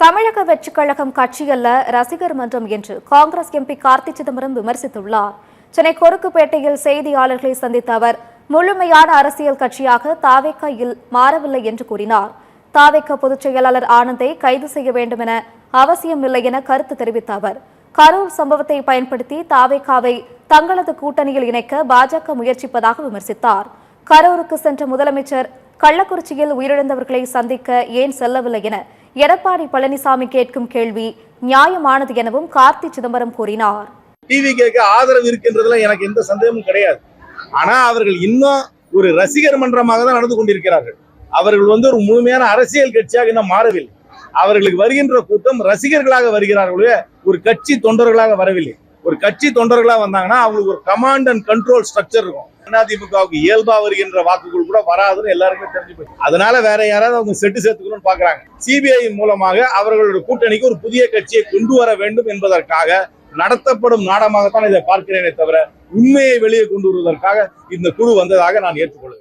தமிழக வெற்றிக் கழகம் கட்சியல்ல ரசிகர் மன்றம் என்று காங்கிரஸ் எம்பி கார்த்தி சிதம்பரம் விமர்சித்துள்ளார். சென்னை கொருக்குப்பேட்டையில் செய்தியாளர்களை சந்தித்த அவர் முழுமையான அரசியல் கட்சியாக தாவேகா மாறவில்லை என்று கூறினார். தாவேகா பொதுச் செயலாளர் ஆனந்தை கைது செய்ய வேண்டும் என அவசியமில்லை என கருத்து தெரிவித்த அவர் கரூர் சம்பவத்தை பயன்படுத்தி தாவேகாவை தங்களது கூட்டணியில் இணைக்க பாஜக முயற்சிப்பதாக விமர்சித்தார். கரூருக்கு சென்ற முதலமைச்சர் கள்ளக்குறிச்சியில் உயிரிழந்தவர்களை சந்திக்க ஏன் செல்லவில்லை என எடப்பாடி பழனிசாமி கேட்கும் கேள்வி நியாயமானது எனவும் கார்த்தி சிதம்பரம் கூறினார். டிவிகேக்கு ஆதரவு இருக்கின்றதுல எனக்கு எந்த சந்தேகமும் கிடையாது. ஆனா அவர்கள் இன்னும் ஒரு ரசிகர் மன்றமாக தான் நடந்து கொண்டிருக்கிறார்கள். அவர்கள் ஒரு முழுமையான அரசியல் கட்சியாக இன்னும் மாறவில்லை. அவர்களுக்கு வருகின்ற கூட்டம் ரசிகர்களாக வருகிறார்களே, ஒரு கட்சி தொண்டர்களாக வரவில்லை. ஒரு கட்சி தொண்டர்களாக வந்தாங்கன்னா அவங்களுக்கு ஒரு கமாண்ட் அண்ட் கண்ட்ரோல் ஸ்ட்ரக்சர் இருக்கும். அதிமுகவுக்கு இயல்பா வருகின்ற வாக்குகள் கூட வராதுன்னு எல்லாருமே தெரிஞ்சு போய், அதனால வேற யாராவது அவங்க செட்டு சேர்த்துக்கணும்னு பாக்குறாங்க. சிபிஐ மூலமாக அவர்களுடைய கூட்டணிக்கு ஒரு புதிய கட்சியை கொண்டு வர வேண்டும் என்பதற்காக நடத்தப்படும் நாடகமாகத்தான் இதை பார்க்கிறேனே தவிர உண்மையை வெளியே கொண்டு வருவதற்காக இந்த குழு வந்ததாக நான் ஏற்றுக்கொள்கிறேன்.